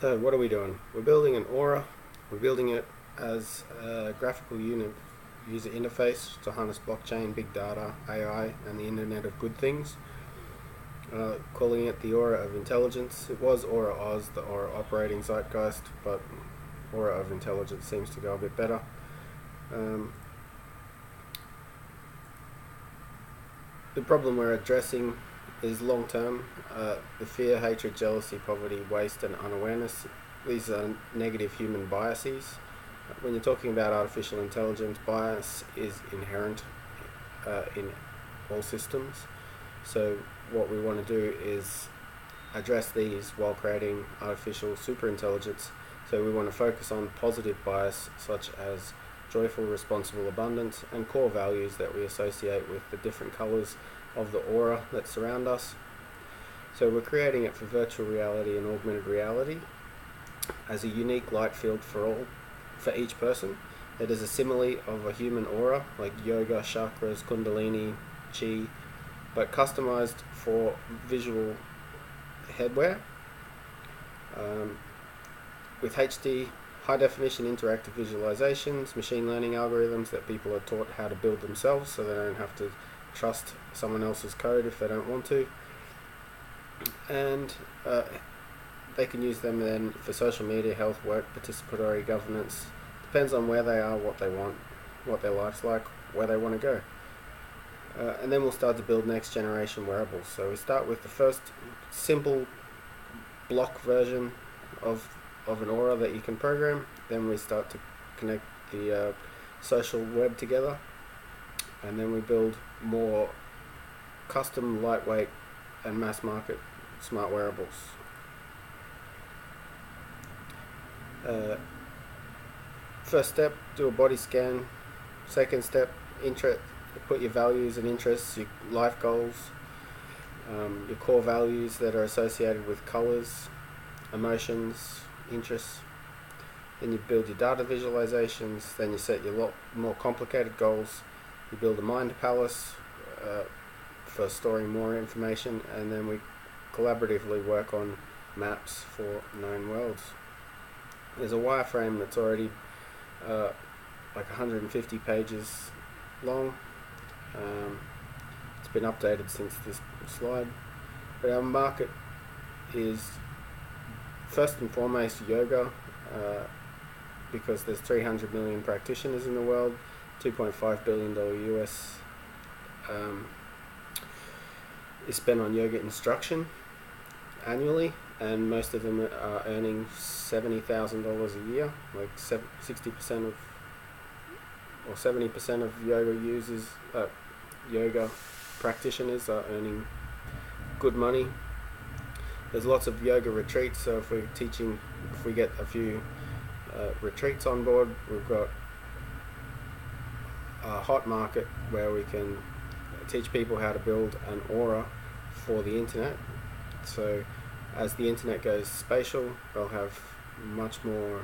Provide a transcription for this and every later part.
So what are we doing? We're building an aura. We're building it as a graphical unit user interface to harness blockchain, big data, AI, and the Internet of Good Things. Calling it the Aura of Intelligence. It was Aura Oz, the Aura operating zeitgeist, but Aura of Intelligence seems to go a bit better. The problem we're addressing is long term. The fear, hatred, jealousy, poverty, waste, and unawareness. These are negative human biases. When you're talking about artificial intelligence, bias is inherent in all systems. So what we want to do is address these while creating artificial superintelligence. So we want to focus on positive bias, such as joyful, responsible abundance, and core values that we associate with the different colors of the aura that surround us. So we're creating it for virtual reality and augmented reality as a unique light field for each person. It is a simile of a human aura, like yoga, chakras, kundalini, chi, but customized for visual headwear with HD, high definition interactive visualizations, machine learning algorithms that people are taught how to build themselves so they don't have to trust someone else's code if they don't want to. And they can use them then for social media, health, work, participatory governance. Depends on where they are, what they want, what their life's like, where they want to go. And then we'll start to build next generation wearables. So we start with the first simple block version of an aura that you can program. Then we start to connect the social web together. And then we build more custom, lightweight, and mass market smart wearables. First step, do a body scan. Second step, put your values and interests, your life goals, your core values that are associated with colors, emotions, interests. Then you build your data visualizations. Then you set your lot more complicated goals. You build a mind palace for storing more information, and then we collaboratively work on maps for known worlds. There's a wireframe that's already like 150 pages long. It's been updated since this slide. But our market is first and foremost yoga, because there's 300 million practitioners in the world, $2.5 billion US is spent on yoga instruction annually, and most of them are earning $70,000 a year. Like 60% of or 70% of yoga users, yoga practitioners are earning good money. There's lots of yoga retreats, so if we get a few retreats on board, we've got a hot market where we can teach people how to build an aura for the internet. So as the internet goes spatial, they'll have much more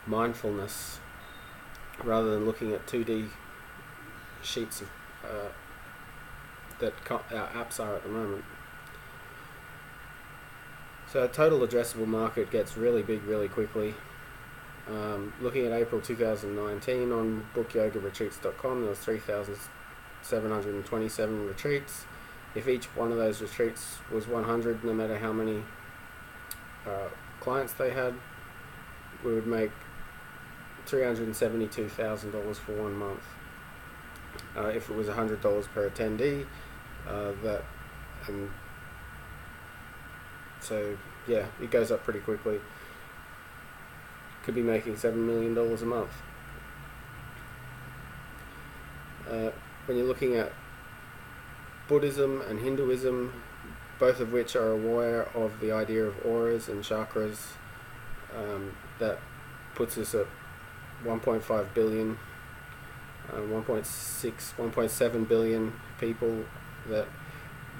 mindfulness rather than looking at 2D sheets of that our apps are at the moment. So a total addressable market gets really big really quickly. Looking at April 2019 on bookyogaretreats.com, there was 3,727 retreats. If each one of those retreats was 100, no matter how many clients they had, we would make $372,000 for 1 month. If it was $100 per attendee, so yeah, it goes up pretty quickly. Could be making $7 million a month. When you're looking at Buddhism and Hinduism, both of which are aware of the idea of auras and chakras, that puts us at 1.5 billion, 1.7 billion people that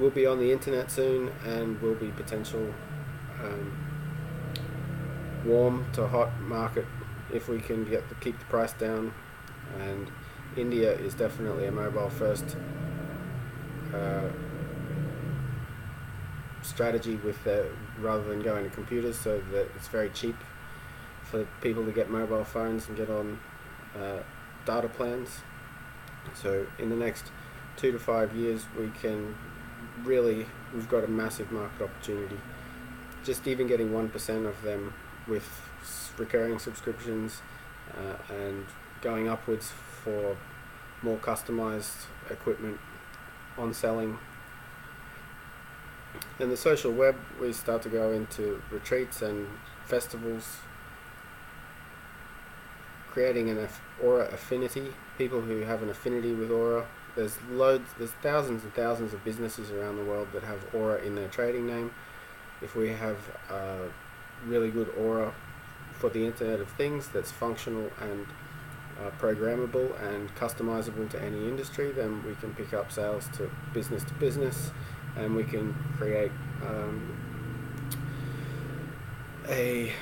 will be on the internet soon and will be potential warm to hot market if we can keep the price down. And India is definitely a mobile first strategy with rather than going to computers, so that it's very cheap for people to get mobile phones and get on data plans. So in the next 2 to 5 years, we've got a massive market opportunity. Just even getting 1% of them with recurring subscriptions and going upwards for more customized equipment on selling. In the social web, we start to go into retreats and festivals, creating an Aura affinity, people who have an affinity with Aura. There's thousands and thousands of businesses around the world that have Aura in their trading name. If we have a really good Aura for the Internet of Things that's functional and programmable and customizable to any industry, then we can pick up sales to business, and we can create a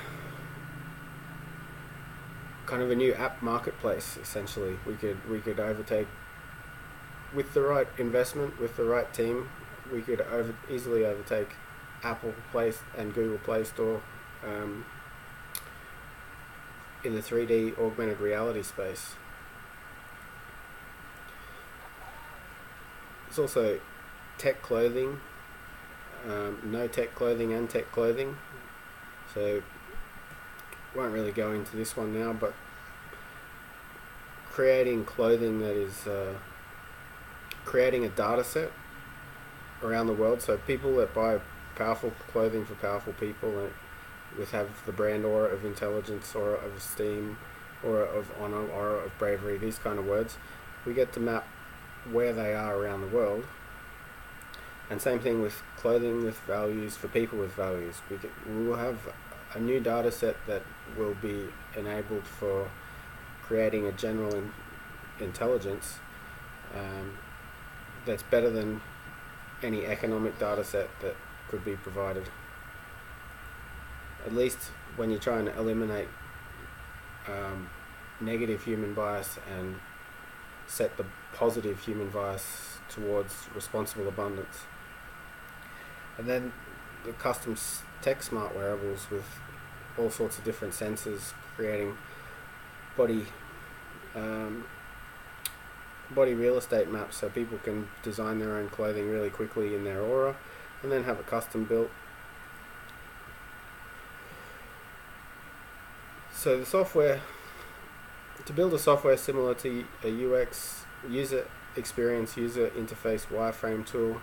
kind of a new app marketplace. Essentially, we could overtake, with the right investment, with the right team, we could easily overtake Apple Play and Google Play Store in the 3D augmented reality space. There's also tech clothing, no tech clothing and tech clothing. So won't really go into this one now, but creating clothing that is creating a data set around the world, so people that buy powerful clothing for powerful people with have the brand Aura of intelligence, Aura of esteem, Aura of honor, Aura of bravery, these kind of words, we get to map where they are around the world. And same thing with clothing with values for people with values. We will have a new data set that will be enabled for creating a general intelligence that's better than any economic data set that could be provided. At least when you're trying to eliminate negative human bias and set the positive human bias towards responsible abundance. And then the custom tech smart wearables with all sorts of different sensors, creating body real estate maps, so people can design their own clothing really quickly in their Aura and then have it custom built. So the software, to build a software similar to a UX, user experience, user interface wireframe tool,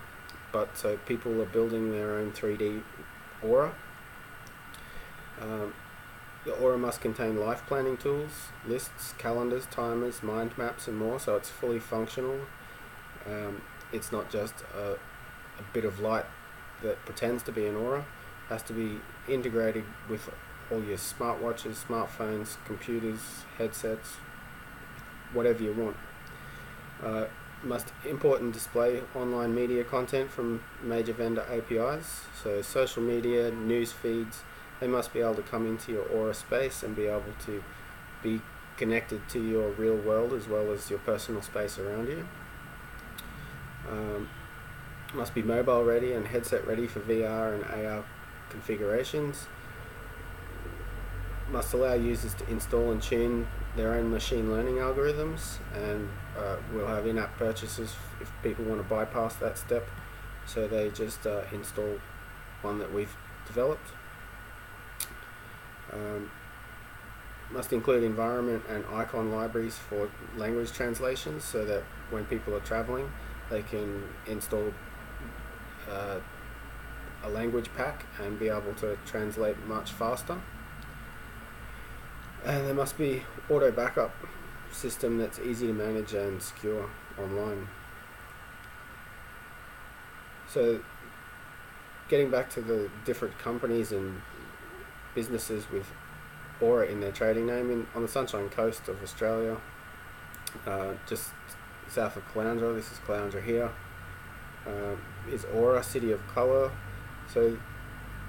but so people are building their own 3D Aura. The Aura must contain life planning tools, lists, calendars, timers, mind maps and more, so it's fully functional. It's not just a bit of light that pretends to be an Aura. It has to be integrated with all your smartwatches, smartphones, computers, headsets, whatever you want. Must import and display online media content from major vendor APIs, so social media, news feeds, they must be able to come into your Aura space and be able to be connected to your real world as well as your personal space around you. Must be mobile ready and headset ready for VR and AR configurations. Must allow users to install and tune their own machine learning algorithms, and we'll have in-app purchases if people want to bypass that step, so they just install one that we've developed. Must include environment and icon libraries for language translations, so that when people are traveling they can install a language pack and be able to translate much faster. And there must be auto backup system that's easy to manage and secure online. So getting back to the different companies and businesses with Aura in their trading name, on the Sunshine Coast of Australia, just south of Caloundra, this is Caloundra here, is Aura, City of Colour. So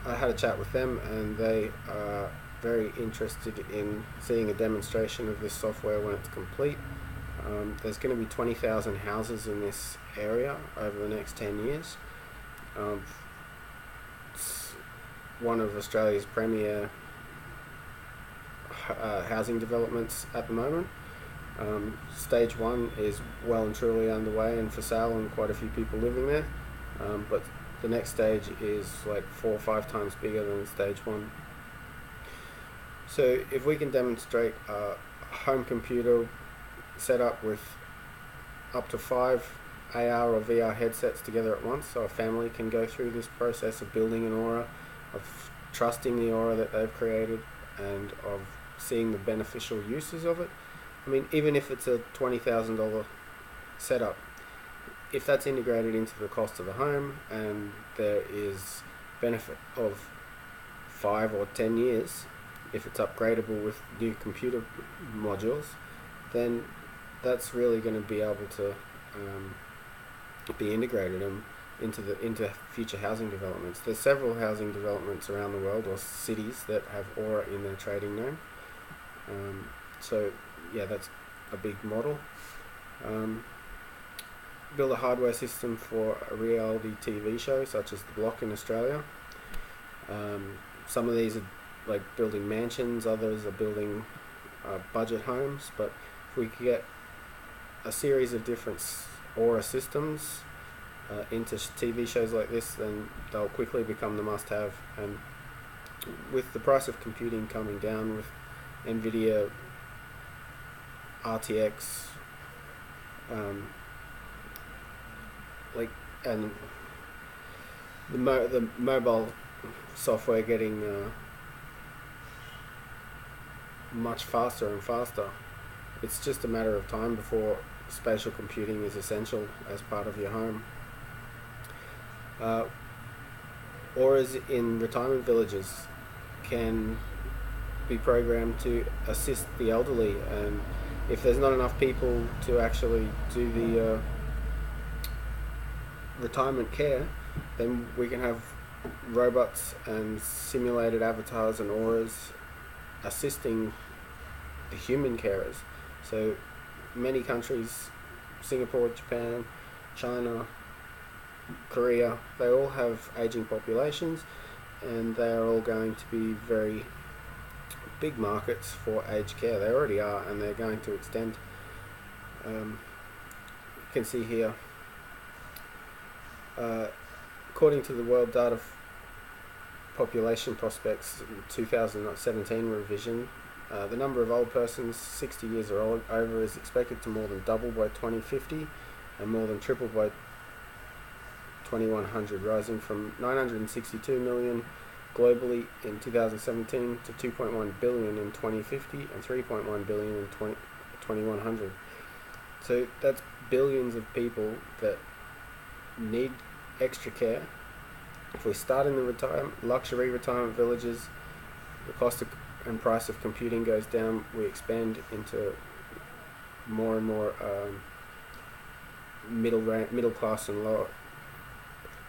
I had a chat with them and they are very interested in seeing a demonstration of this software when it's complete. There's going to be 20,000 houses in this area over the next 10 years. one of Australia's premier housing developments at the moment. Stage 1 is well and truly underway and for sale, and quite a few people living there. But the next stage is like 4 or 5 times bigger than stage 1. So if we can demonstrate a home computer set up with up to 5 AR or VR headsets together at once, so a family can go through this process of building an aura, of trusting the aura that they've created, and of seeing the beneficial uses of it. I mean, even if it's a $20,000 setup, if that's integrated into the cost of the home and there is benefit of 5 or 10 years, if it's upgradable with new computer modules, then that's really going to be able to be integrated into future housing developments. There's several housing developments around the world, or cities, that have Aura in their trading name. So yeah, that's a big model. Build a hardware system for a reality TV show such as The Block in Australia. Some of these are like building mansions, others are building budget homes, but if we could get a series of different Aura systems into TV shows like this, then they'll quickly become the must-have. And with the price of computing coming down, with NVIDIA RTX and the mobile software getting much faster and faster, it's just a matter of time before spatial computing is essential as part of your home. Auras in retirement villages can be programmed to assist the elderly, and if there's not enough people to actually do the retirement care, then we can have robots and simulated avatars and auras assisting the human carers. So many countries, Singapore, Japan, China, Korea, they all have aging populations, and they are all going to be very big markets for aged care. They already are, and they're going to extend. You can see here, according to the World Data Population Prospects 2017 revision, the number of old persons 60 years or over is expected to more than double by 2050 and more than triple by 2100, rising from 962 million globally in 2017 to 2.1 billion in 2050 and 3.1 billion in 2100. So that's billions of people that need extra care. If we start in the luxury retirement villages, the cost and price of computing goes down. We expand into more and more middle class and lower.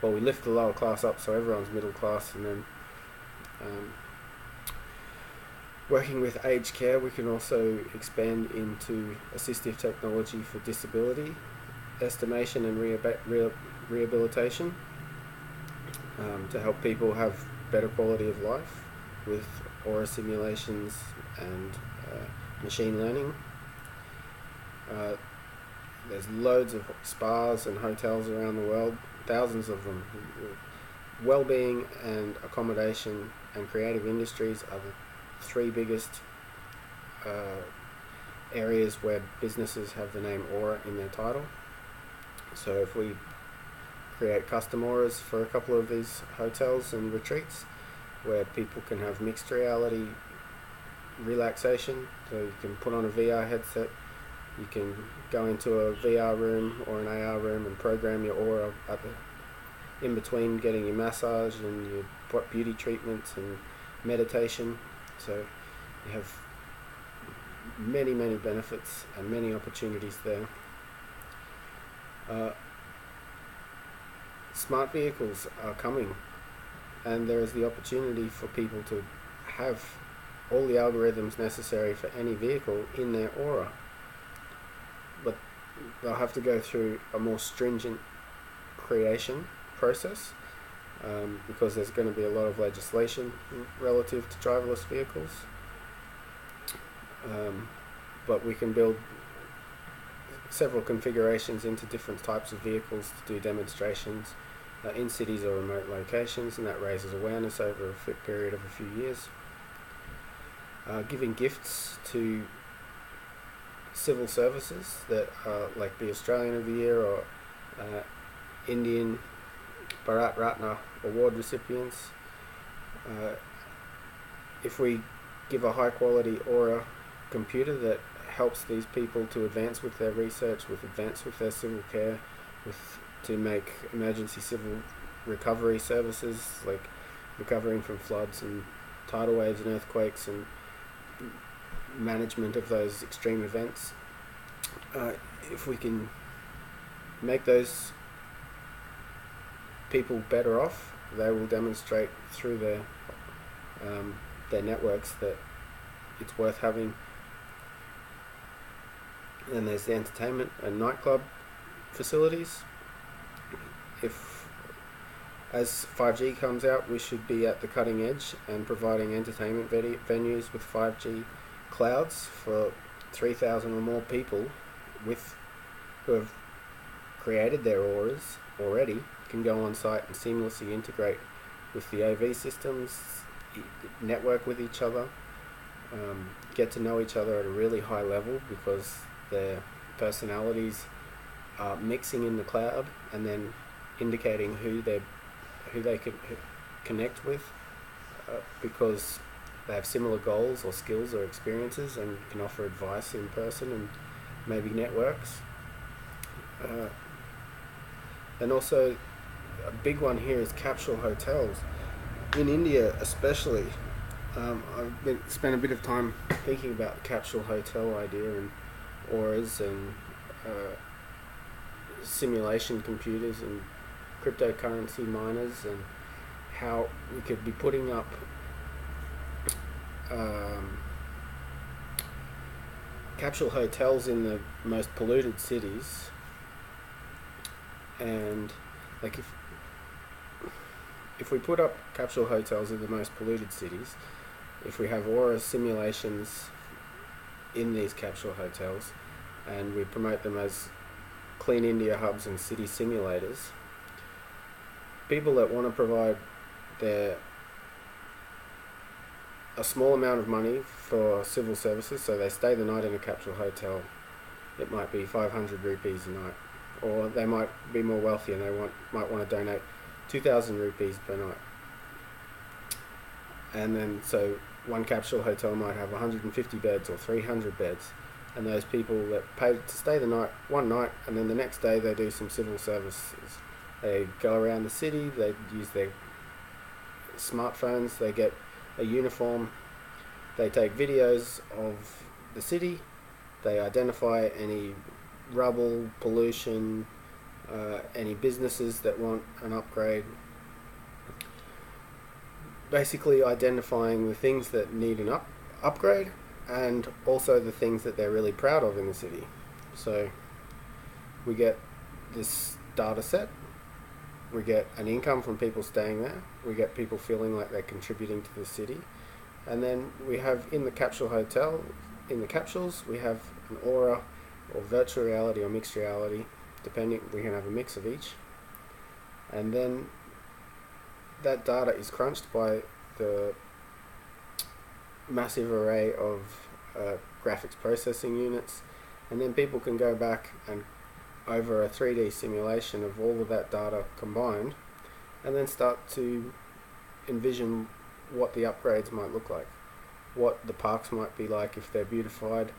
Well, we lift the lower class up so everyone's middle class, and then working with aged care, we can also expand into assistive technology for disability, estimation and rehabilitation, to help people have better quality of life with aura simulations and machine learning. There's loads of spas and hotels around the world, thousands of them. Well-being and accommodation and creative industries are the 3 biggest areas where businesses have the name Aura in their title. So if we create custom auras for a couple of these hotels and retreats where people can have mixed reality relaxation, so you can put on a VR headset, you can go into a VR room or an AR room and program your aura in between getting your massage and your beauty treatments and meditation. So you have many benefits and many opportunities there. Smart vehicles are coming, and there is the opportunity for people to have all the algorithms necessary for any vehicle in their aura, but they'll have to go through a more stringent creation process. because there's going to be a lot of legislation relative to driverless vehicles. But we can build several configurations into different types of vehicles to do demonstrations in cities or remote locations, and that raises awareness over a period of a few years. Giving gifts to civil services that are like the Australian of the Year or Indian Bharat Ratna award recipients. If we give a high quality Aura computer that helps these people to advance with their research, advance with their civil care, to make emergency civil recovery services like recovering from floods and tidal waves and earthquakes and management of those extreme events. If we can make those people better off, they will demonstrate through their networks that it's worth having. And there's the entertainment and nightclub facilities. As 5G comes out, we should be at the cutting edge and providing entertainment venues with 5G clouds for 3,000 or more people who have created their auras already, can go on site and seamlessly integrate with the AV systems, network with each other, get to know each other at a really high level because their personalities are mixing in the cloud and then indicating who they can connect with because they have similar goals or skills or experiences and can offer advice in person and maybe networks. And also a big one here is capsule hotels. In India especially, I've spent a bit of time thinking about the capsule hotel idea and auras and simulation computers and cryptocurrency miners and how we could be putting up capsule hotels in the most polluted cities, and like if we put up capsule hotels in the most polluted cities, if we have aura simulations in these capsule hotels and we promote them as Clean India hubs and city simulators, people that want to provide a small amount of money for civil services, so they stay the night in a capsule hotel, it might be 500 rupees a night, or they might be more wealthy and they might want to donate 2,000 rupees per night. And then so one capsule hotel might have 150 beds or 300 beds, and those people that pay to stay the night, one night, and then the next day they do some civil services. They go around the city, they use their smartphones, they get a uniform, they take videos of the city, they identify any rubble, pollution, any businesses that want an upgrade, basically identifying the things that need an upgrade and also the things that they're really proud of in the city. So we get this data set, we get an income from people staying there, we get people feeling like they're contributing to the city, and then we have in the capsule hotel, in the capsules, we have an aura or virtual reality or mixed reality, depending, we can have a mix of each, and then that data is crunched by the massive array of graphics processing units, and then people can go back and over a 3D simulation of all of that data combined and then start to envision what the upgrades might look like, what the parks might be like if they're beautified,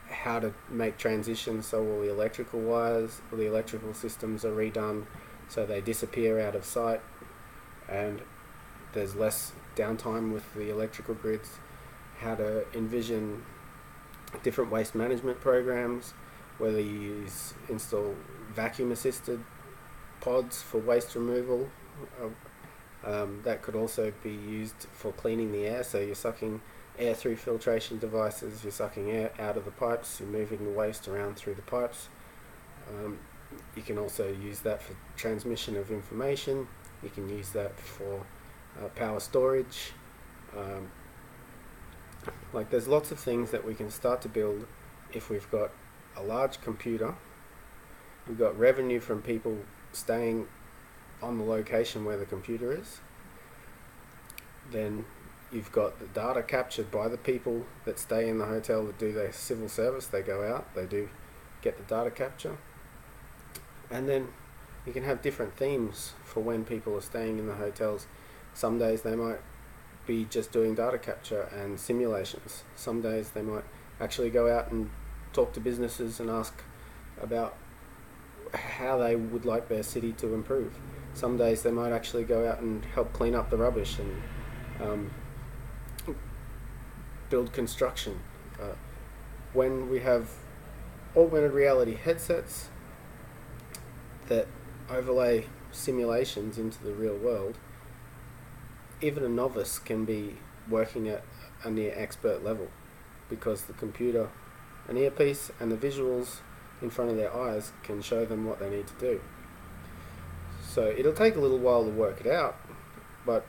how to make transitions so all the electrical wires, all the electrical systems are redone so they disappear out of sight and there's less downtime with the electrical grids, how to envision different waste management programs, whether you install vacuum assisted pods for waste removal. That could also be used for cleaning the air, so you're sucking air through filtration devices, you're sucking air out of the pipes, you're moving the waste around through the pipes. You can also use that for transmission of information. You can use that for power storage. Um, like there's lots of things that we can start to build if we've got a large computer. We've got revenue from people staying on the location where the computer is. Then you've got the data captured by the people that stay in the hotel that do their civil service. They go out, they do get the data capture. And then you can have different themes for when people are staying in the hotels. Some days they might be just doing data capture and simulations. Some days they might actually go out and talk to businesses and ask about how they would like their city to improve. Some days they might actually go out and help clean up the rubbish and build construction. When we have augmented reality headsets that overlay simulations into the real world, even a novice can be working at a near expert level, because the computer, an earpiece, and the visuals in front of their eyes can show them what they need to do. So it'll take a little while to work it out, but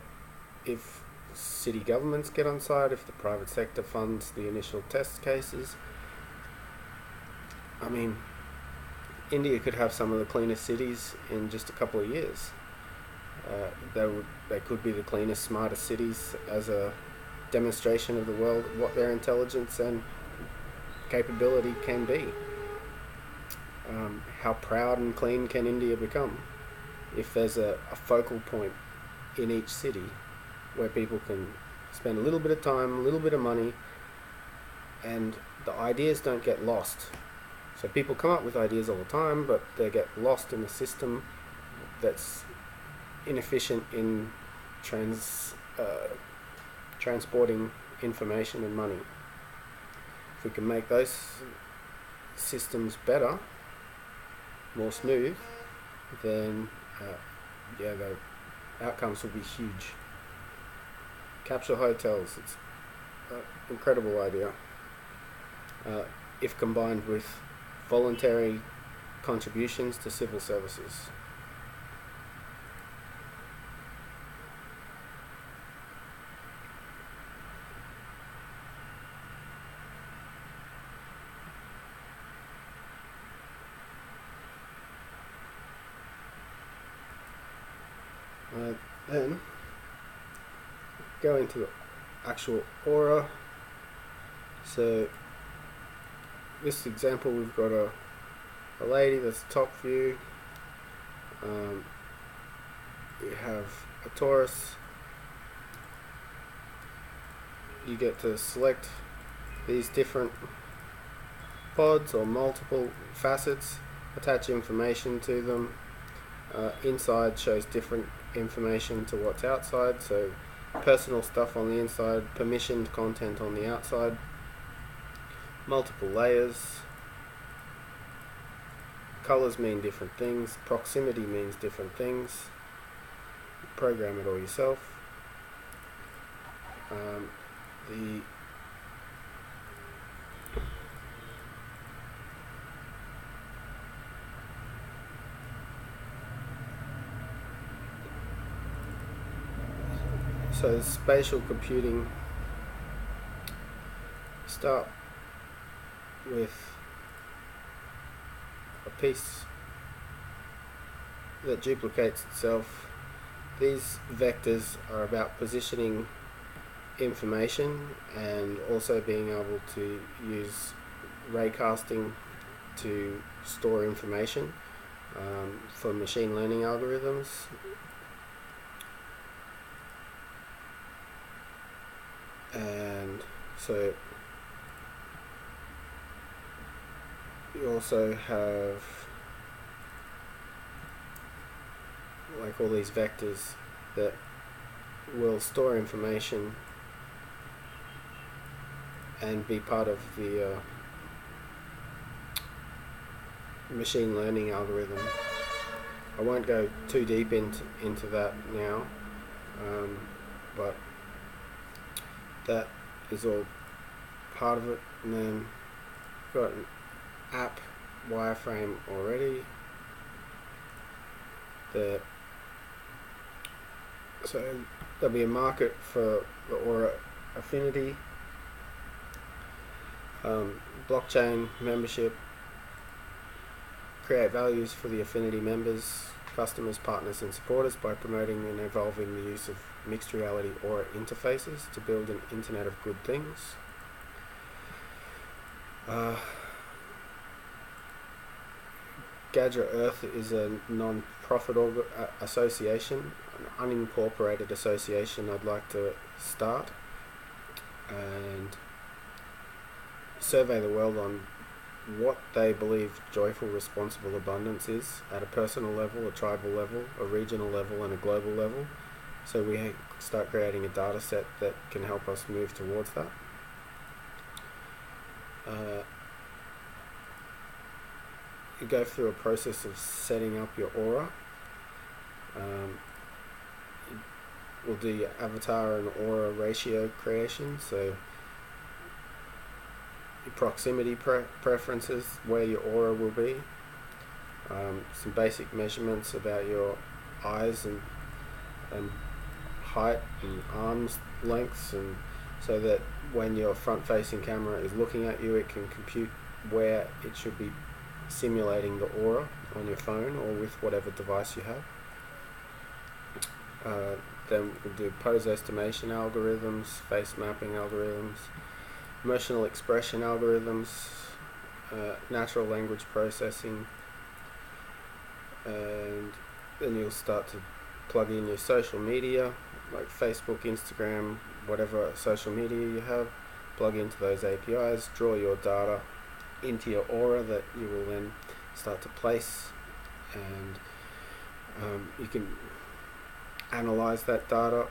if city governments get on side, if the private sector funds the initial test cases, I mean, India could have some of the cleanest cities in just a couple of years. They could be the cleanest, smartest cities as a demonstration of the world what their intelligence and capability can be. How proud and clean can India become if there's a focal point in each city where people can spend a little bit of time, a little bit of money, and the ideas don't get lost. So people come up with ideas all the time, but they get lost in a system that's inefficient in transporting information and money. If we can make those systems better, more smooth, then the outcomes will be huge. Capsule hotels, it's an incredible idea. If combined with voluntary contributions to civil services. Then go into the actual aura. So this example, we've got a lady, that's top view. We have a torus. You get to select these different pods or multiple facets, attach information to them. Inside shows different information to what's outside, so personal stuff on the inside, permissioned content on the outside, multiple layers. Colors mean different things, proximity means different things. Program it all yourself. So spatial computing, start with a piece that duplicates itself. These vectors are about positioning information and also being able to use raycasting to store information for machine learning algorithms. And so you also have like all these vectors that will store information and be part of the machine learning algorithm. I won't go too deep into that now, but that is all part of it. And then got an app wireframe already. The So there'll be a market for the Aura Affinity, blockchain membership, create values for the Affinity members, customers, partners and supporters by promoting and evolving the use of mixed reality Aura interfaces to build an internet of good things. Gadget Earth is a non-profit association, an unincorporated association I'd like to start and survey the world on what they believe joyful, responsible abundance is at a personal level, a tribal level, a regional level and a global level. So we start creating a data set that can help us move towards that. You go through a process of setting up your aura. We'll do your avatar and aura ratio creation, so your proximity preferences, where your aura will be, some basic measurements about your eyes and height and arms lengths, and so that when your front-facing camera is looking at you, it can compute where it should be simulating the aura on your phone or with whatever device you have. Then we'll do pose estimation algorithms, face mapping algorithms, emotional expression algorithms, natural language processing, and then you'll start to plug in your social media like Facebook, Instagram, whatever social media you have, plug into those APIs, draw your data into your aura that you will then start to place, and you can analyze that data.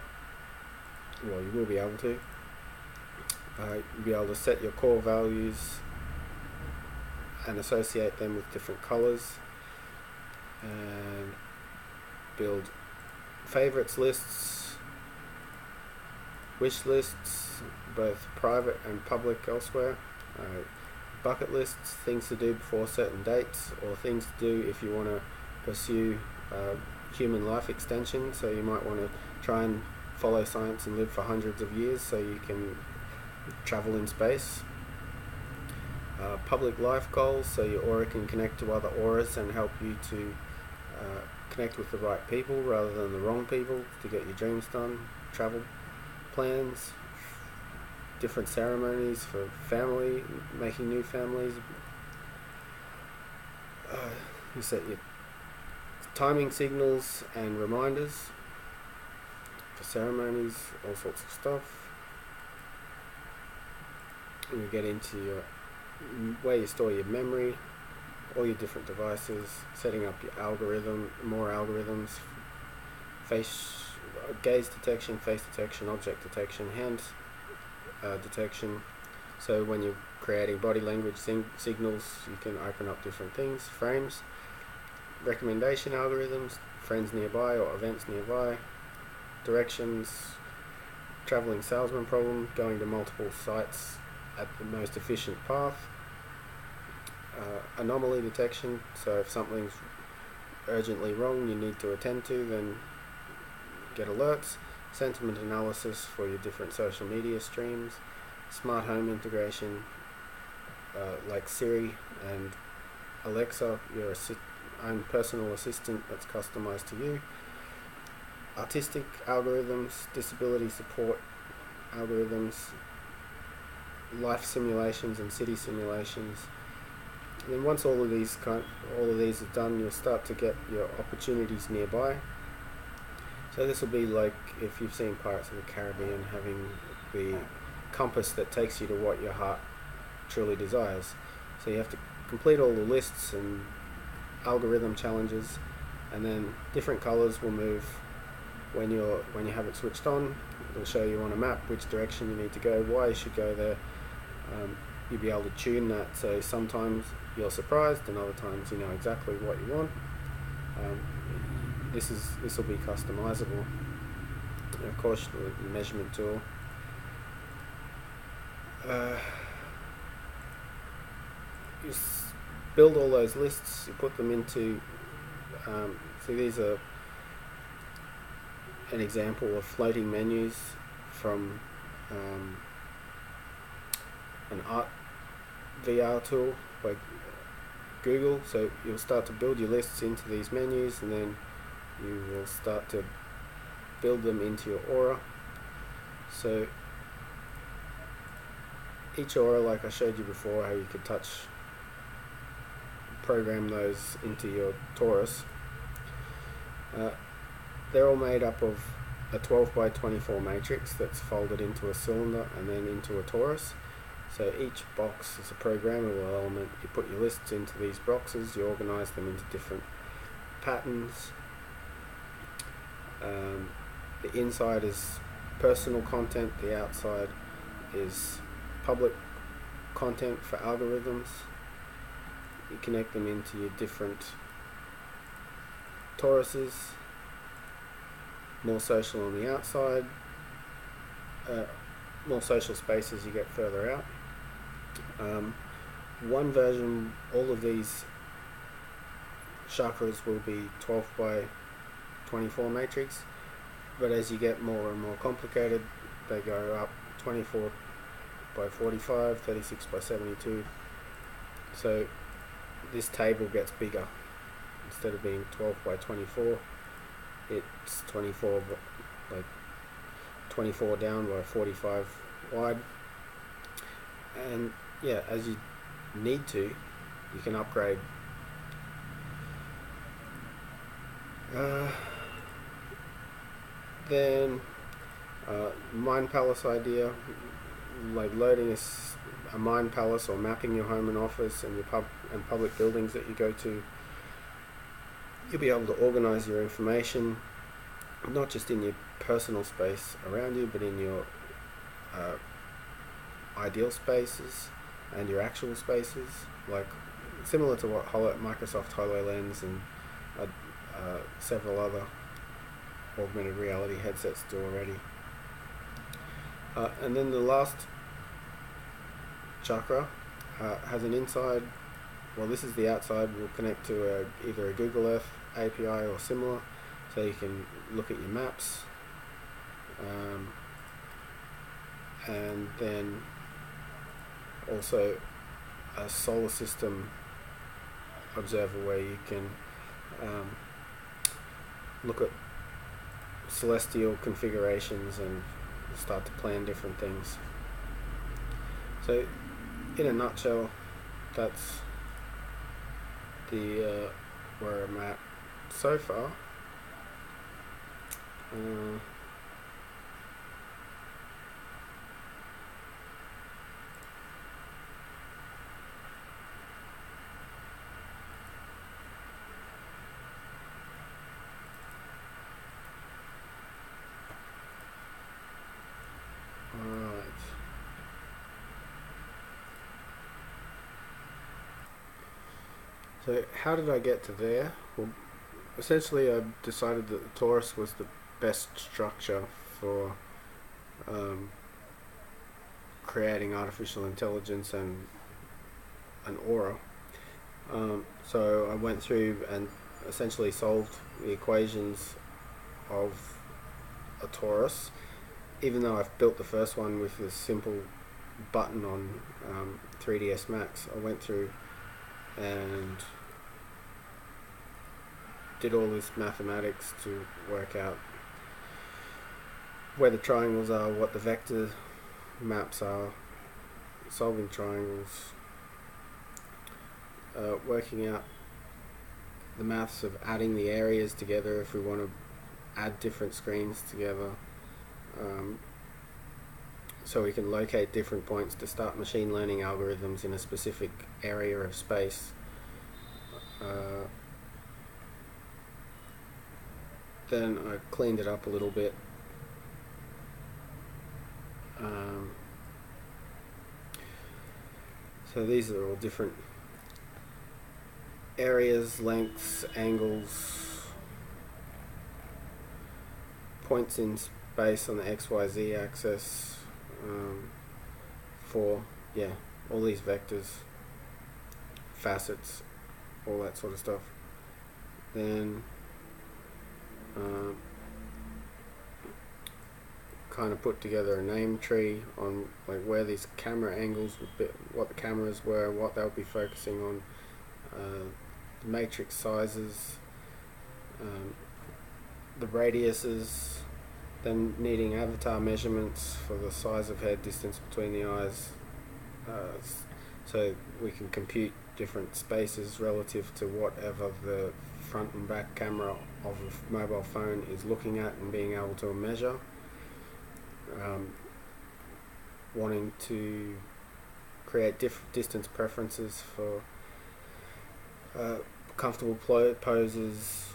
Well, you will be able to. You'll be able to set your core values and associate them with different colors, and build favorites lists, wish lists, both private and public elsewhere, bucket lists, things to do before certain dates, or things to do if you want to pursue human life extension. So you might want to try and follow science and live for hundreds of years so you can travel in space. Public life goals, so your aura can connect to other auras and help you to connect with the right people rather than the wrong people to get your dreams done. Travel plans, different ceremonies for family, making new families. You set your timing signals and reminders for ceremonies, all sorts of stuff. And you get into your where you store your memory, all your different devices, setting up your algorithm, more algorithms, gaze detection, face detection, object detection, hand detection. So when you're creating body language signals, you can open up different things, frames, recommendation algorithms, friends nearby or events nearby, directions, traveling salesman problem, going to multiple sites at the most efficient path, anomaly detection, so if something's urgently wrong you need to attend to, then get alerts, sentiment analysis for your different social media streams, smart home integration like Siri and Alexa, your own personal assistant that's customized to you, artistic algorithms, disability support algorithms, life simulations and city simulations. And then once all of these are done, you'll start to get your opportunities nearby. So this will be like if you've seen Pirates of the Caribbean, having the compass that takes you to what your heart truly desires. So you have to complete all the lists and algorithm challenges, and then different colors will move when you have it switched on. It'll show you on a map which direction you need to go, why you should go there. You'll be able to tune that, so sometimes you're surprised and other times you know exactly what you want. This will be customizable. And of course, the measurement tool. You build all those lists, you put them into So these are an example of floating menus from an art VR tool by Google. So you'll start to build your lists into these menus, and then you will start to build them into your aura. So each aura, like I showed you before, how you could program those into your torus, they're all made up of a 12 by 24 matrix that's folded into a cylinder and then into a torus. So each box is a programmable element. You put your lists into these boxes, you organize them into different patterns. The inside is personal content, the outside is public content for algorithms. You connect them into your different toruses. More social on the outside, more social space as you get further out. One version, all of these chakras will be 12 by 24 matrix, but as you get more and more complicated, they go up 24 by 45, 36 by 72. So this table gets bigger. Instead of being 12 by 24, it's 24 down by 45 wide. And yeah, as you need to, you can upgrade. Then Mind Palace idea, like loading a Mind Palace or mapping your home and office and your public buildings that you go to. You'll be able to organize your information, not just in your personal space around you, but in your ideal spaces and your actual spaces, like similar to what Microsoft HoloLens and several other augmented reality headsets do already. And then the last chakra has an inside. Well, this is the outside. Will connect to either a Google Earth API or similar, so you can look at your maps, and then also a solar system observer where you can look at celestial configurations and start to plan different things. So in a nutshell, that's the where I'm at so far. Alright. So how did I get to there? Well, essentially I decided that the torus was the best structure for creating artificial intelligence and an aura. So I went through and essentially solved the equations of a torus, even though I've built the first one with a simple button on 3ds Max. I went through and did all this mathematics to work out where the triangles are, what the vector maps are, solving triangles, working out the maths of adding the areas together if we want to add different screens together, so we can locate different points to start machine learning algorithms in a specific area of space. Then I cleaned it up a little bit. So these are all different areas, lengths, angles, points in space on the XYZ axis, for all these vectors, facets, all that sort of stuff. Then uh, kind of put together a name tree on like where these camera angles would be, what the cameras were, what they would be focusing on, the matrix sizes, um, the radiuses, then needing avatar measurements for the size of head, distance between the eyes, so we can compute different spaces relative to whatever the front and back camera of a mobile phone is looking at and being able to measure. Wanting to create distance preferences for comfortable poses,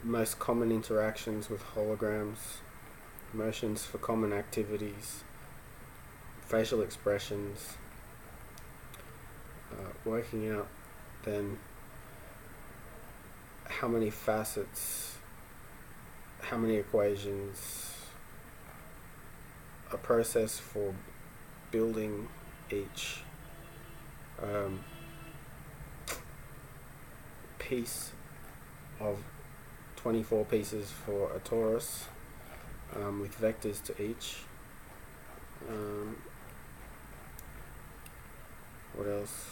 most common interactions with holograms, motions for common activities, facial expressions, working out then how many facets, how many equations, a process for building each piece of 24 pieces for a torus, with vectors to each. What else?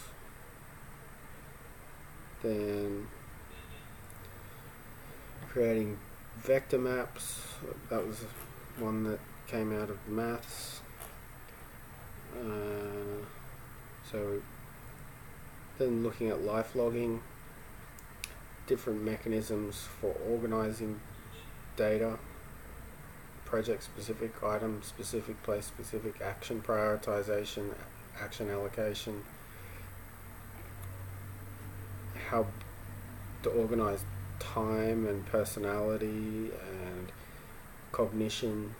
Then creating vector maps. That was one that came out of maths. So then looking at life logging, different mechanisms for organizing data, project specific, item specific, place specific, action prioritization, action allocation, how to organize time and personality and cognition,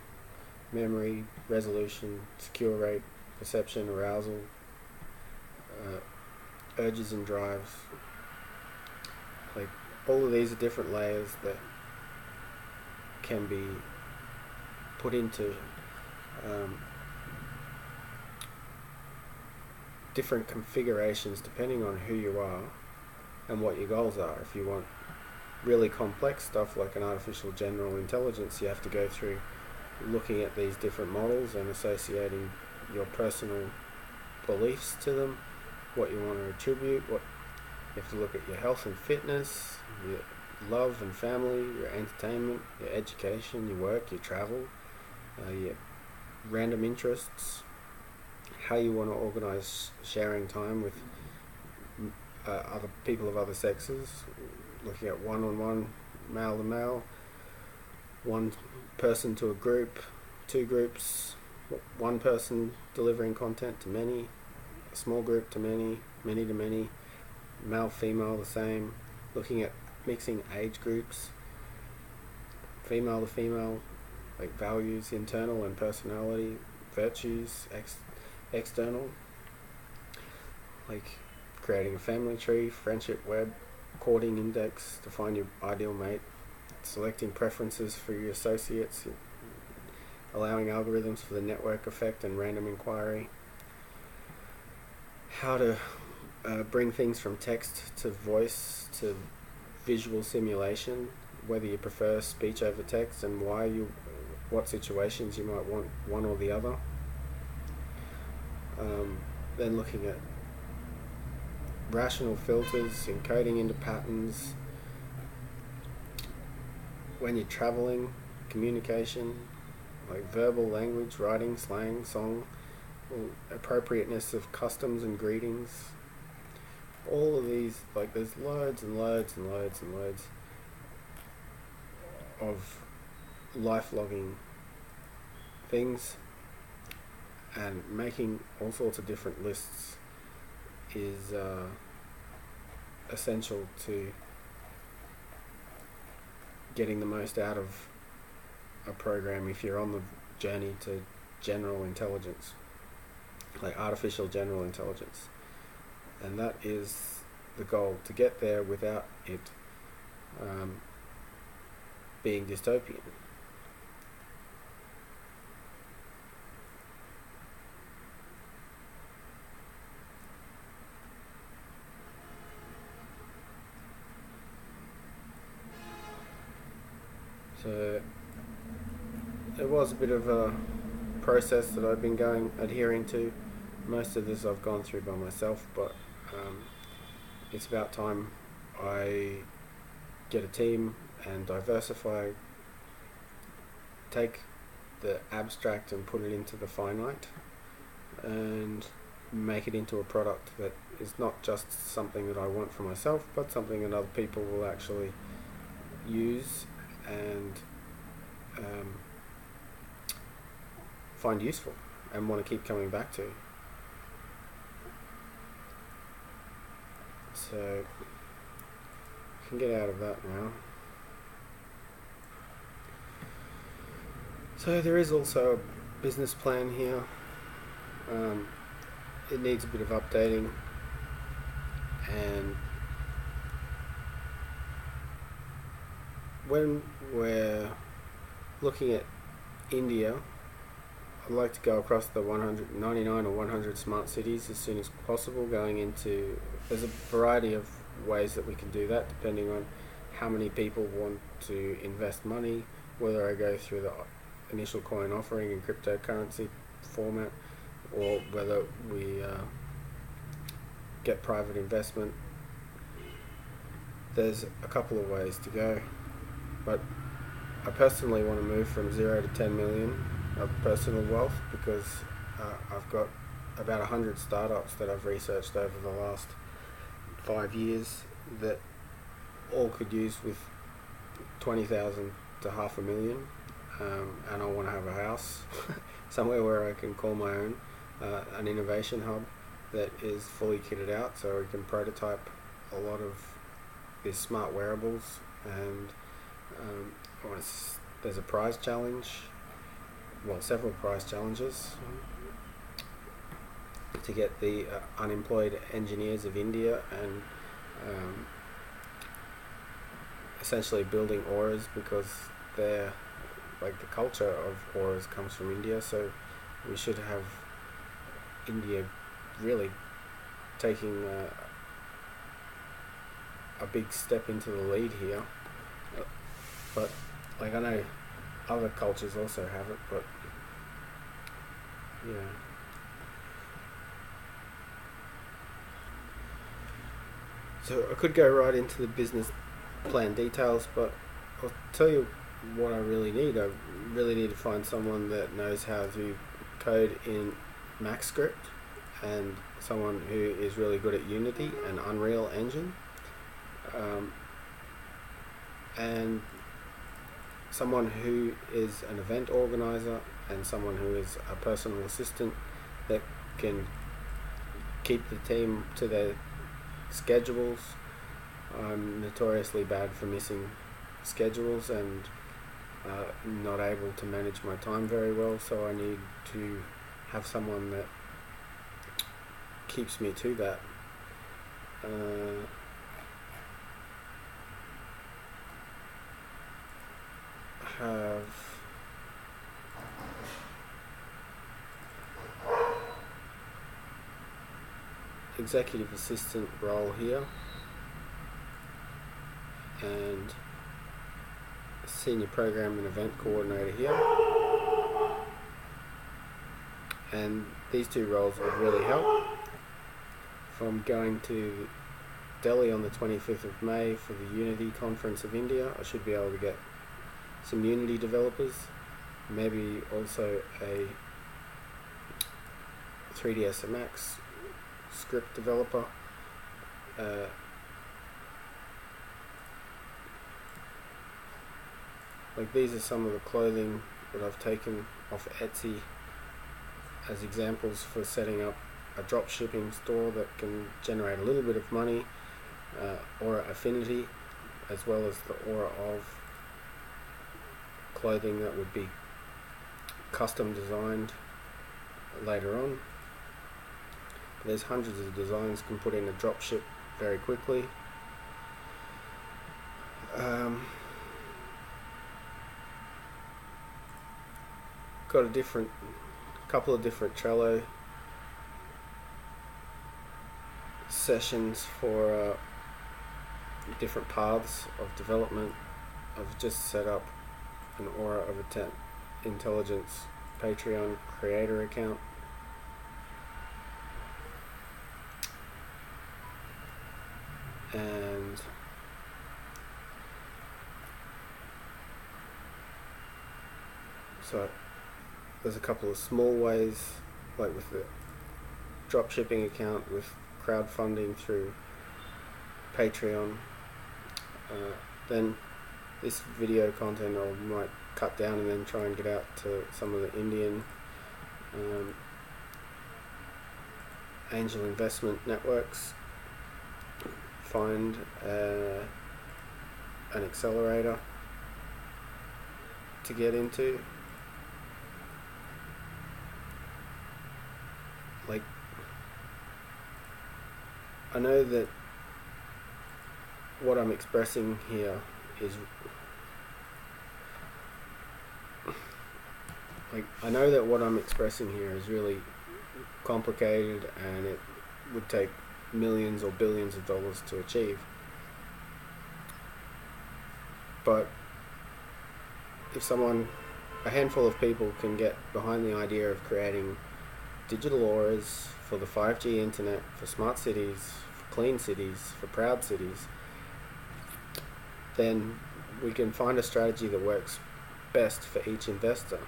memory, resolution, secure rate, perception, arousal, urges and drives. Like all of these are different layers that can be put into different configurations depending on who you are and what your goals are. If you want really complex stuff like an artificial general intelligence, you have to go through looking at these different models and associating your personal beliefs to them, what you want to attribute, what you have to look at your health and fitness, your love and family, your entertainment, your education, your work, your travel, your random interests, how you want to organize sharing time with other people of other sexes, looking at one-on-one, male to male, one person to a group, two groups, one person delivering content to many, a small group to many, many to many, male, female the same, looking at mixing age groups, female to female, like values, internal and personality, virtues, external, like creating a family tree, friendship web, courting index to find your ideal mate, selecting preferences for your associates, allowing algorithms for the network effect and random inquiry, how to bring things from text to voice to visual simulation, whether you prefer speech over text and why what situations you might want one or the other. Then looking at rational filters, encoding into patterns, when you're traveling, communication, like verbal language, writing, slang, song, appropriateness of customs and greetings. All of these, like there's loads and loads and loads and loads of life logging things, and making all sorts of different lists is essential to getting the most out of a program if you're on the journey to general intelligence, like artificial general intelligence. And that is the goal, to get there without it being dystopian. So it was a bit of a process that I've been adhering to. Most of this I've gone through by myself, but it's about time I get a team and diversify, take the abstract and put it into the finite, and make it into a product that is not just something that I want for myself, but something that other people will actually use and find useful and want to keep coming back to. So I can get out of that now. So there is also a business plan here. It needs a bit of updating, and when we're looking at India, I'd like to go across the 199 or 100 smart cities as soon as possible, there's a variety of ways that we can do that depending on how many people want to invest money, whether I go through the initial coin offering in cryptocurrency format, or whether we get private investment. There's a couple of ways to go, but I personally want to move from 0 to 10 million of personal wealth, because I've got about 100 startups that I've researched over the last 5 years that all could use with 20,000 to half a million, and I want to have a house somewhere where I can call my own, an innovation hub that is fully kitted out, so we can prototype a lot of these smart wearables. And there's a prize challenge, well, several prize challenges to get the unemployed engineers of India, and essentially building auras, because they're like the culture of auras comes from India. So we should have India really taking a big step into the lead here. But like, I know other cultures also have it, but yeah. So I could go right into the business plan details, but I'll tell you what I really need. I really need to find someone that knows how to code in MaxScript, and someone who is really good at Unity and Unreal Engine, and someone who is an event organizer, and someone who is a personal assistant that can keep the team to their schedules. I'm notoriously bad for missing schedules and not able to manage my time very well, so I need to have someone that keeps me to that. Have executive assistant role here, and senior program and event coordinator here, and these two roles would really help. If I'm going to Delhi on the 25th of May for the Unity Conference of India, I should be able to get some Unity developers, maybe also a 3ds Max script developer, like these are some of the clothing that I've taken off Etsy as examples for setting up a drop shipping store that can generate a little bit of money, Aura Affinity, as well as the Aura of clothing that would be custom designed later on. There's hundreds of designs you can put in a drop ship very quickly. Got a couple of different Trello sessions for different paths of development. I've just set up an Aura of Intelligence Patreon creator account. And so there's a couple of small ways, like with the dropshipping account, with crowdfunding through Patreon. Then this video content I might cut down and then try and get out to some of the Indian angel investment networks. Find an accelerator to get into. Like, I know that what I'm expressing here is really complicated, and it would take millions or billions of dollars to achieve. But if a handful of people can get behind the idea of creating digital auras for the 5G internet, for smart cities, for clean cities, for proud cities, then we can find a strategy that works best for each investor.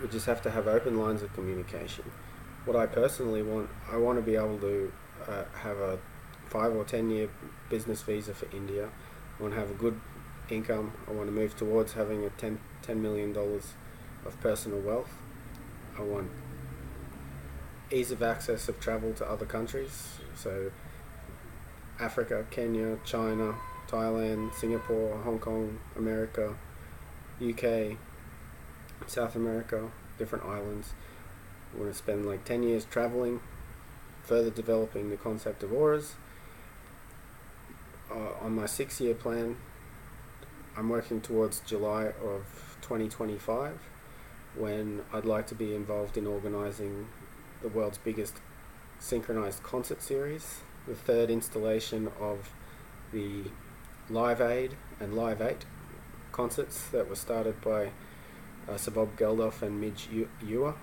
We just have to have open lines of communication. What I personally want, I want to be able to have a 5 or 10 year business visa for India. I want to have a good income. I want to move towards having a $10 million of personal wealth. I want ease of access of travel to other countries, so Africa, Kenya, China, Thailand, Singapore, Hong Kong, America, UK, South America, different islands. I want to spend like 10 years traveling, further developing the concept of auras. On my 6-year plan, I'm working towards July of 2025, when I'd like to be involved in organising the world's biggest synchronized concert series, the third installation of the Live Aid and Live 8 concerts that were started by Sir Bob Geldof and Midge Ure.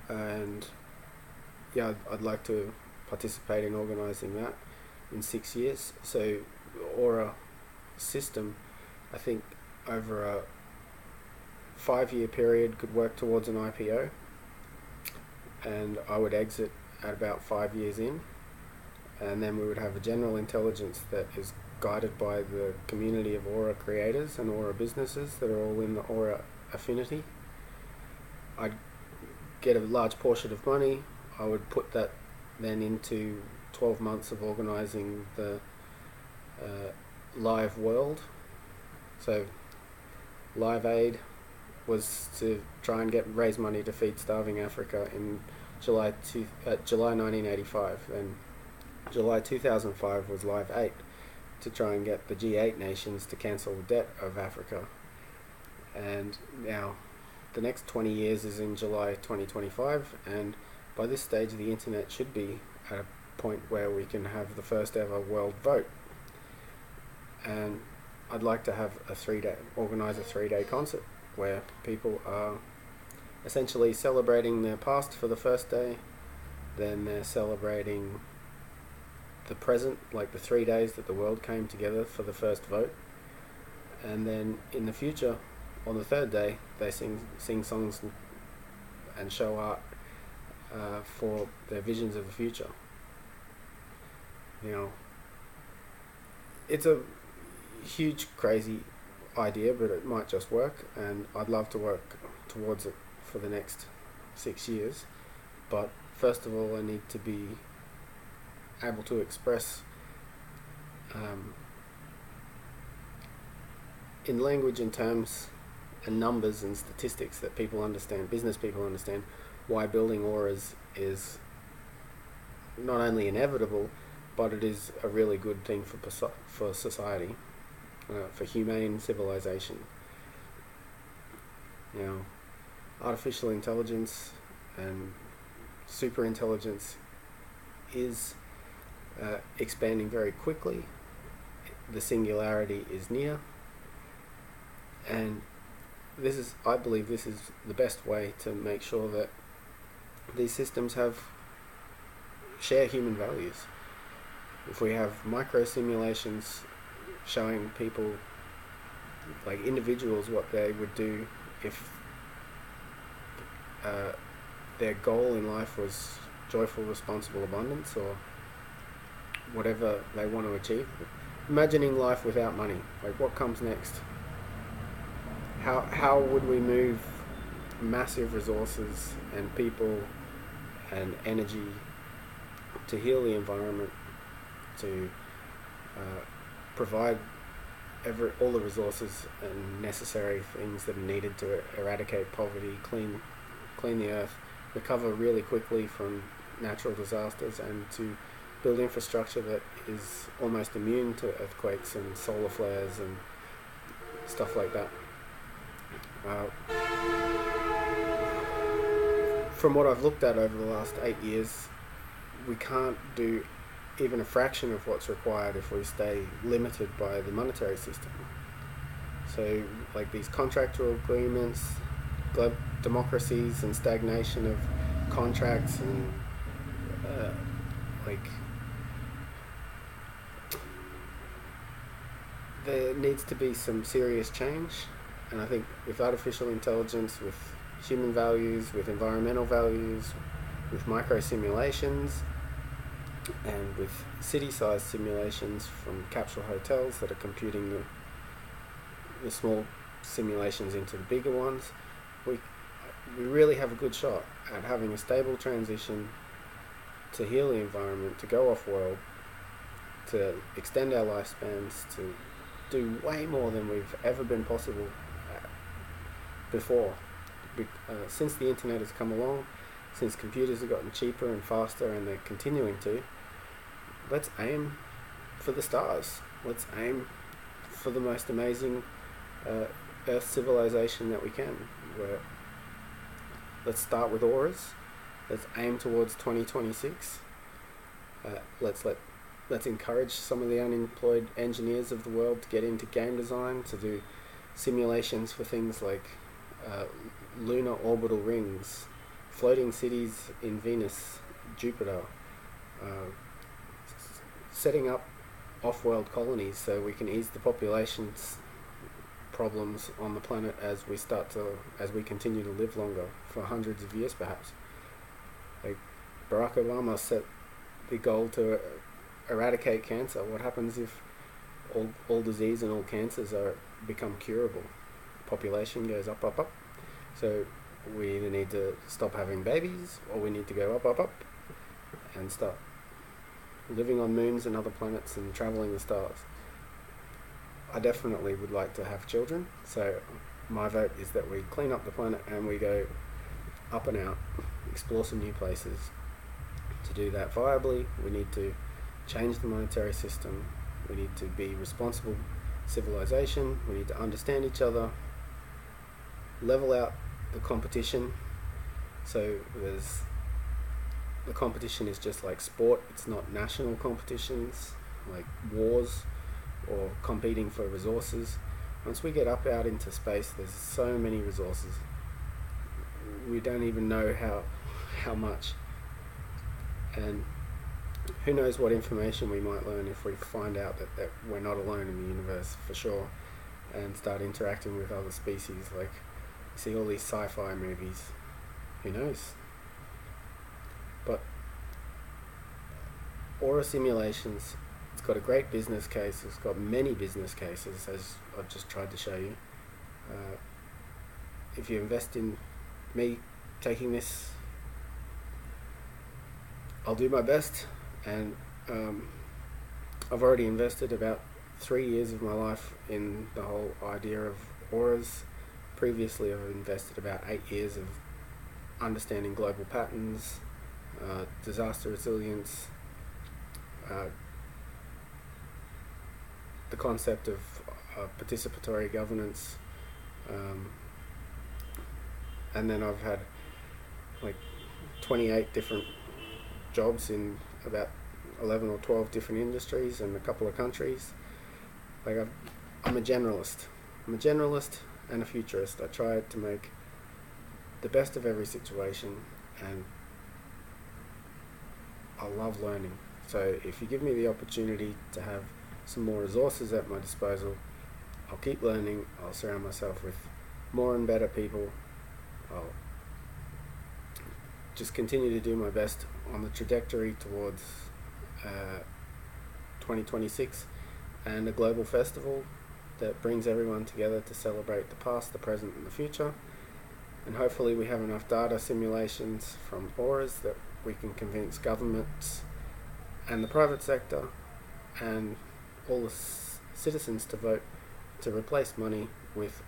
And yeah, I'd like to participate in organising that in 6 years. So the Aura system, I think over a 5-year period, could work towards an IPO, and I would exit at about 5 years in, and then we would have a general intelligence that is guided by the community of Aura creators and Aura businesses that are all in the Aura affinity. I'd get a large portion of money. I would put that then into 12 months of organising the Live World. So Live Aid was to try and raise money to feed starving Africa in July 1985, and July 2005 was Live 8, to try and get the G8 nations to cancel the debt of Africa. And now the next 20 years is in July 2025, and by this stage the internet should be at a point where we can have the first ever world vote. And I'd like to have organise a 3-day concert where people are essentially celebrating their past for the first day, then they're celebrating the present, like the 3 days that the world came together for the first vote, and then in the future, on the 3rd day, they sing songs and show art for their visions of the future. You know, it's a huge, crazy idea, but it might just work, and I'd love to work towards it for the next 6 years. But first of all, I need to be able to express in language and terms and numbers and statistics that people understand, business people understand, why building auras is not only inevitable, but it is a really good thing for society, for humane civilization. You know, artificial intelligence and super intelligence is expanding very quickly. The singularity is near, And I believe this is the best way to make sure that these systems share human values. If we have micro simulations showing people, like individuals, what they would do if their goal in life was joyful, responsible abundance, or whatever they want to achieve. Imagining life without money, like what comes next? How would we move massive resources and people and energy to heal the environment, to provide all the resources and necessary things that are needed to eradicate poverty, clean the earth, recover really quickly from natural disasters, and to build infrastructure that is almost immune to earthquakes and solar flares and stuff like that. From what I've looked at over the last 8 years, we can't do even a fraction of what's required if we stay limited by the monetary system. So, like these contractual agreements, democracies, and stagnation of contracts, and there needs to be some serious change. And I think with artificial intelligence, with human values, with environmental values, with micro simulations, and with city-sized simulations from capsule hotels that are computing the small simulations into the bigger ones, we really have a good shot at having a stable transition to heal the environment, to go off-world, to extend our lifespans, to do way more than we've ever been possible before. Since the internet has come along, since computers have gotten cheaper and faster, and they're continuing to, let's aim for the stars. Let's aim for the most amazing Earth civilization that we can. Let's start with auras. Let's aim towards 2026. Let's encourage some of the unemployed engineers of the world to get into game design, to do simulations for things like lunar orbital rings, floating cities in Venus, Jupiter, setting up off-world colonies so we can ease the population's problems on the planet as we continue to live longer for hundreds of years, perhaps. Like Barack Obama set the goal to eradicate cancer. What happens if all disease and all cancers become curable? Population goes up, up, up. So we either need to stop having babies, or we need to go up, up, up, and start living on moons and other planets and traveling the stars. I definitely would like to have children, so my vote is that we clean up the planet and we go up and out, explore some new places. To do that viably, we need to change the monetary system, we need to be responsible civilization, we need to understand each other, level out the competition. So the competition is just like sport, it's not national competitions like wars or competing for resources. Once we get up out into space, there's so many resources, we don't even know how much, and who knows what information we might learn if we find out that we're not alone in the universe, for sure, and start interacting with other species. Like, you see all these sci-fi movies, who knows? But Aura Simulations, it's got a great business case, it's got many business cases, as I've just tried to show you. If you invest in me taking this, I'll do my best, and I've already invested about 3 years of my life in the whole idea of auras. Previously, I've invested about 8 years of understanding global patterns, disaster resilience, the concept of participatory governance, and then I've had like 28 different jobs in about 11 or 12 different industries and a couple of countries. Like I'm a generalist. and a futurist. I try to make the best of every situation, and I love learning. So if you give me the opportunity to have some more resources at my disposal, I'll keep learning. I'll surround myself with more and better people. I'll just continue to do my best on the trajectory towards 2026 and a global festival that brings everyone together to celebrate the past, the present and the future. And hopefully we have enough data simulations from auras that we can convince governments and the private sector and all the citizens to vote to replace money with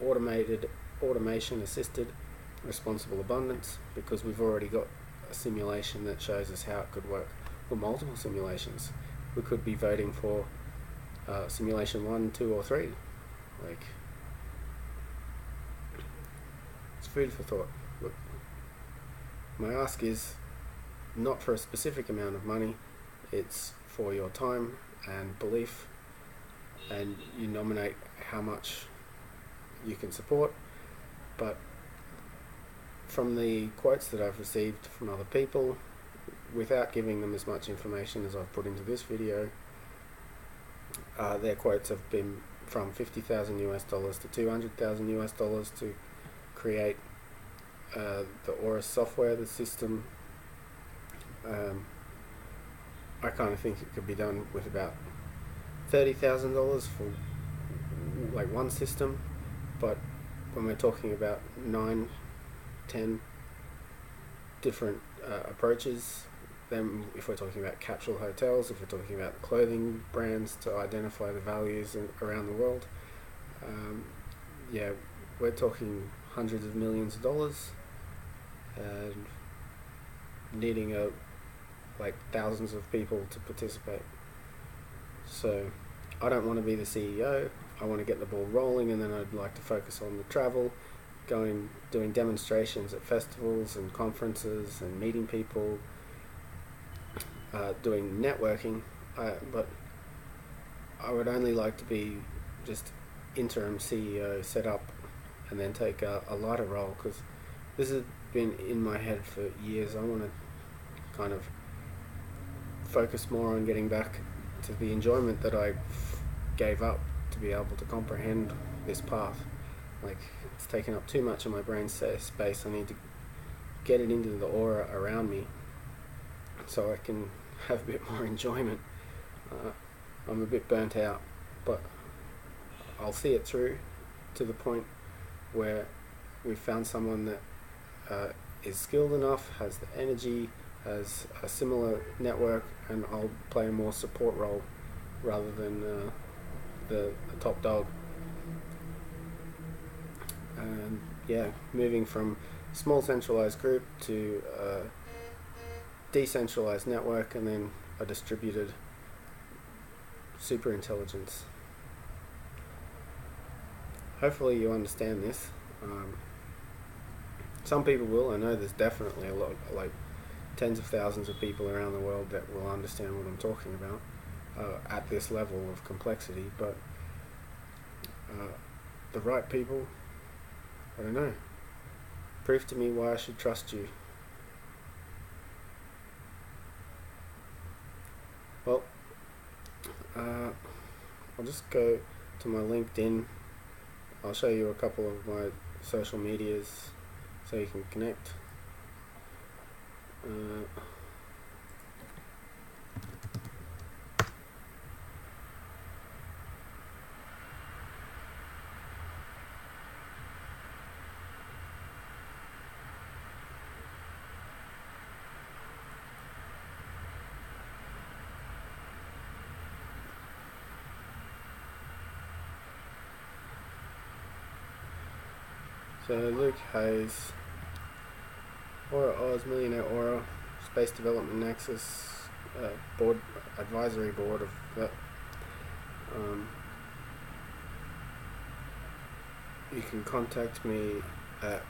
automation assisted responsible abundance, because we've already got a simulation that shows us how it could work, or multiple simulations. We could be voting for simulation 1, 2 or 3. Like, it's food for thought. Look, my ask is not for a specific amount of money, it's for your time and belief, and you nominate how much you can support. But from the quotes that I've received from other people, without giving them as much information as I've put into this video, their quotes have been from $50,000 US to $200,000 US to create the Aura software, the system. I kind of think it could be done with about $30,000 for like one system, but when we're talking about 9, 10 different approaches, then if we're talking about capsule hotels, if we're talking about clothing brands to identify the values around the world, yeah, we're talking hundreds of millions of dollars, and needing like thousands of people to participate. So I don't want to be the CEO. I want to get the ball rolling, and then I'd like to focus on the travel, doing demonstrations at festivals and conferences and meeting people, doing networking, but I would only like to be just interim CEO, set up and then take a lighter role, because this has been in my head for years. I want to kind of focus more on getting back to the enjoyment that I gave up to be able to comprehend this path. Like, it's taken up too much of my brain space. I need to get it into the aura around me so I can have a bit more enjoyment. I'm a bit burnt out, but I'll see it through to the point where we've found someone that is skilled enough, has the energy, has a similar network, and I'll play a more support role rather than the top dog. And yeah, moving from small centralized group to a decentralized network, and then a distributed super intelligence. Hopefully you understand this. Some people will. I know there's definitely a lot, like tens of thousands of people around the world that will understand what I'm talking about at this level of complexity, but the right people, I don't know. Prove to me why I should trust you. Well, I'll just go to my LinkedIn. I'll show you a couple of my social medias so you can connect. So Luke Hayes, Aura Oz, Millionaire Aura, Space Development Nexus, board advisory board of that. You can contact me at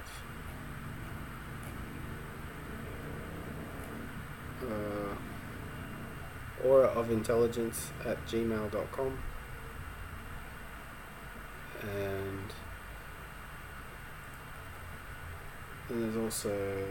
auraofintelligence@gmail.com, and And there's also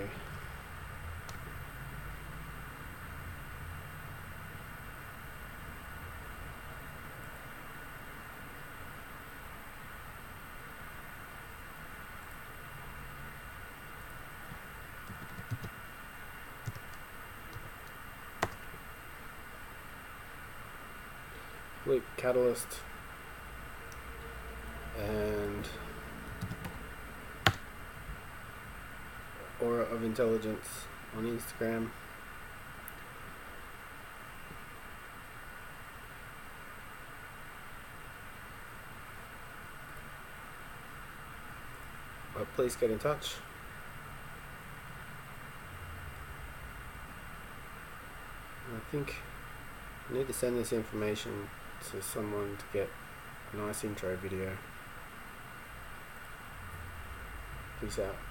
Loop Catalyst and Aura of Intelligence on Instagram. Please get in touch. I think I need to send this information to someone to get a nice intro video. Peace out.